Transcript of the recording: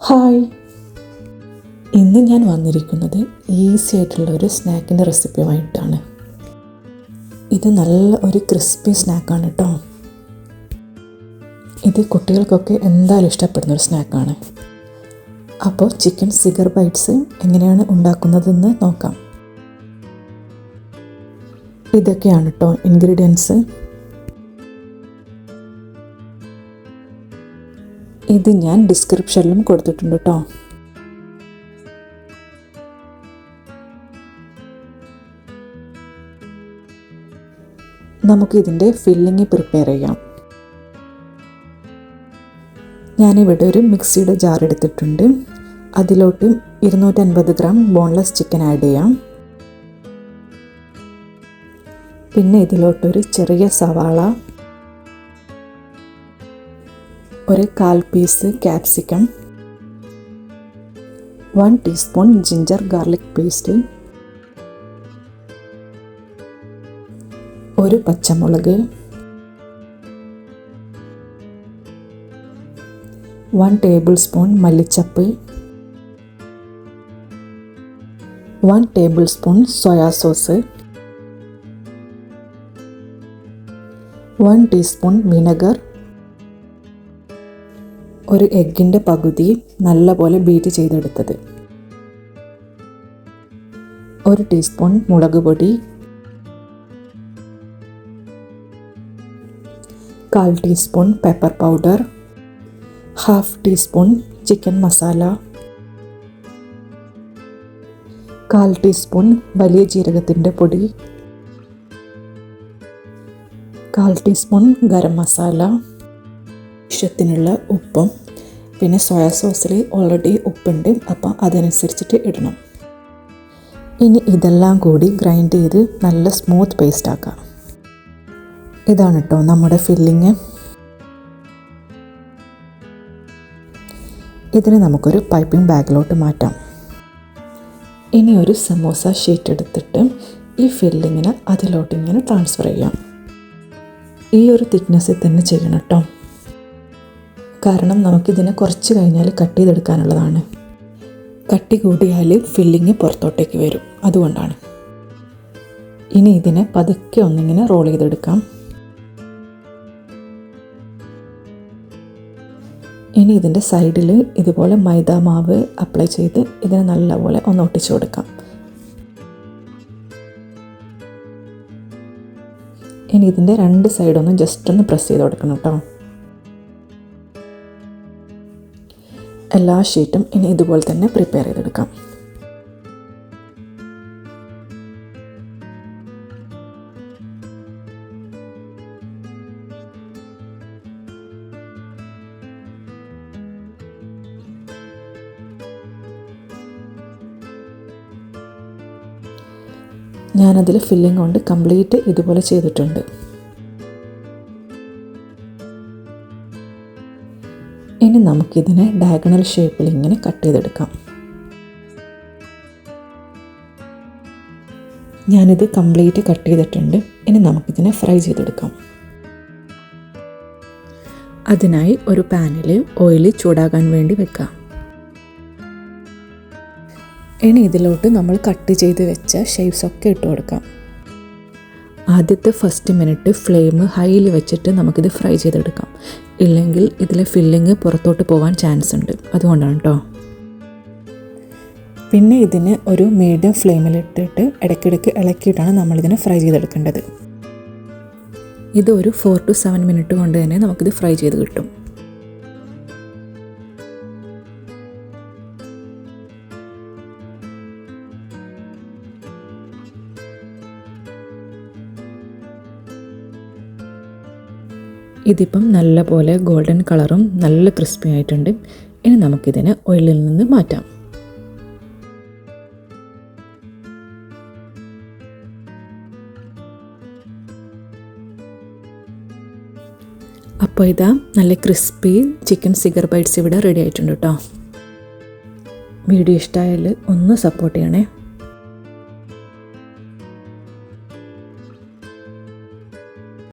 Hi, ഇന്ന് ഞാൻ വന്നിരിക്കുന്നത് ഈസി ആയിട്ടുള്ള ഒരു സ്നാക്കിൻ്റെ റെസിപ്പിയുമായിട്ടാണ്. ഇത് നല്ല ഒരു ക്രിസ്പി സ്നാക്കാണ് കേട്ടോ. ഇത് കുട്ടികൾക്കൊക്കെ എന്തായാലും ഇഷ്ടപ്പെടുന്ന ഒരു സ്നാക്കാണ്. അപ്പോൾ ചിക്കൻ സിഗർ ബൈറ്റ്സ് എങ്ങനെയാണ് ഉണ്ടാക്കുന്നതെന്ന് നോക്കാം. ഇതൊക്കെയാണ് കേട്ടോ ഇൻഗ്രീഡിയൻസ്. ഇത് ഞാൻ ഡിസ്ക്രിപ്ഷനിലും കൊടുത്തിട്ടുണ്ട് കേട്ടോ. നമുക്കിതിൻ്റെ ഫില്ലിങ് പ്രിപ്പയർ ചെയ്യാം. ഞാനിവിടെ ഒരു മിക്സിയുടെ ജാർ എടുത്തിട്ടുണ്ട്. അതിലോട്ട് 250 ഗ്രാം ബോൺലെസ് ചിക്കൻ ആഡ് ചെയ്യാം. പിന്നെ ഇതിലോട്ടൊരു ചെറിയ സവാള, ഒരു 1/4 piece capsicum, 1 teaspoon ginger garlic paste, ഒരു പച്ചമുളക്, 1 ടേബിൾ സ്പൂൺ മല്ലിച്ചപ്പ്, 1 tablespoon soya sauce, 1 teaspoon vinegar, ഒരു എഗ്ഗിൻ്റെ പകുതി നല്ലപോലെ ബീറ്റ് ചെയ്തെടുത്തത്, 1 ടീസ്പൂൺ മുളക് പൊടി, 1/4 teaspoon pepper powder, 1/2 teaspoon chicken masala, 1/4 teaspoon വലിയ ജീരകത്തിൻ്റെ പൊടി, 1/4 ടീസ്പൂൺ ഗരം മസാല, ആവശ്യത്തിനുള്ള ഉപ്പും. പിന്നെ സോയാ സോസിൽ ഓൾറെഡി ഉപ്പുണ്ട്, അപ്പം അതനുസരിച്ചിട്ട് ഇടണം. ഇനി ഇതെല്ലാം കൂടി ഗ്രൈൻഡ് ചെയ്ത് നല്ല സ്മൂത്ത് പേസ്റ്റ് ആക്കാം. ഇതാണ് കേട്ടോ നമ്മുടെ ഫില്ലിങ്. ഇതിന് നമുക്കൊരു പൈപ്പിംഗ് ബാഗിലോട്ട് മാറ്റാം. ഇനി ഒരു സമോസ ഷീറ്റ് എടുത്തിട്ട് ഈ ഫില്ലിങ്ങിന് അതിലോട്ട് ഇങ്ങനെ ട്രാൻസ്ഫർ ചെയ്യാം. ഈ ഒരു തിക്നെസ്സിൽ തന്നെ ചെയ്യണം കേട്ടോ, കാരണം നമുക്കിതിനെ കുറച്ച് കഴിഞ്ഞാൽ കട്ട് ചെയ്തെടുക്കാനുള്ളതാണ്. കട്ടി കൂടിയാൽ ഫില്ലിങ് പുറത്തോട്ടേക്ക് വരും, അതുകൊണ്ടാണ്. ഇനി ഇതിനെ പതുക്കെ ഒന്നിങ്ങനെ റോൾ ചെയ്തെടുക്കാം. ഇനി ഇതിൻ്റെ സൈഡിൽ ഇതുപോലെ മൈദ മാവ് അപ്ലൈ ചെയ്ത് ഇതിനെ നല്ലപോലെ ഒന്ന് ഒട്ടിച്ചു കൊടുക്കാം. ഇനി ഇതിൻ്റെ 2 സൈഡൊന്ന് ജസ്റ്റ് ഒന്ന് പ്രസ് ചെയ്ത് കൊടുക്കണം കേട്ടോ. എല്ലാ ഷീറ്റും ഇനി ഇതുപോലെ തന്നെ പ്രിപ്പയർ ചെയ്തെടുക്കാം. ഞാനതിൽ ഫില്ലിംഗ് കൊണ്ട് കംപ്ലീറ്റ് ഇതുപോലെ ചെയ്തിട്ടുണ്ട്. ഇനി നമുക്കിതിനെ ഡയഗണൽ ഷേപ്പിൽ ഇങ്ങനെ കട്ട് ചെയ്തെടുക്കാം. ഞാനിത് കംപ്ലീറ്റ് കട്ട് ചെയ്തിട്ടുണ്ട്. ഇനി നമുക്കിതിനെ ഫ്രൈ ചെയ്തെടുക്കാം. അതിനായി ഒരു പാനിൽ ഓയിൽ ചൂടാകാൻ വേണ്ടി വെക്കാം. ഇനി ഇതിലോട്ട് നമ്മൾ കട്ട് ചെയ്ത് വെച്ച ഷേപ്സ് ഒക്കെ ഇട്ട് കൊടുക്കാം. ആദ്യത്തെ ഫസ്റ്റ് മിനിറ്റ് ഫ്ലെയിം ഹൈയിൽ വെച്ചിട്ട് നമുക്കിത് ഫ്രൈ ചെയ്തെടുക്കാം. ഇല്ലെങ്കിൽ ഇതിലെ ഫില്ലിങ് പുറത്തോട്ട് പോകാൻ ചാൻസ് ഉണ്ട്, അതുകൊണ്ടാണ് കേട്ടോ. പിന്നെ ഇതിന് ഒരു മീഡിയം ഫ്ലെയിമിലിട്ടിട്ട് ഇടയ്ക്കിടയ്ക്ക് ഇളക്കിയിട്ടാണ് നമ്മളിതിനെ ഫ്രൈ ചെയ്തെടുക്കേണ്ടത്. ഇത് ഒരു 4 to 7 മിനിറ്റ് കൊണ്ട് തന്നെ നമുക്കിത് ഫ്രൈ ചെയ്ത് കിട്ടും. ഇതിപ്പം നല്ല പോലെ ഗോൾഡൻ കളറും നല്ല ക്രിസ്പി ആയിട്ടുണ്ട്. ഇനി നമുക്കിതിനെ ഓയിലിൽ നിന്ന് മാറ്റാം. അപ്പോൾ ഇതാ നല്ല ക്രിസ്പി ചിക്കൻ സിഗർ ബൈറ്റ്സ് ഇവിടെ റെഡി ആയിട്ടുണ്ട് കേട്ടോ. വീഡിയോ ഇഷ്ടമായാൽ ഒന്ന് സപ്പോർട്ട് ചെയ്യണേ.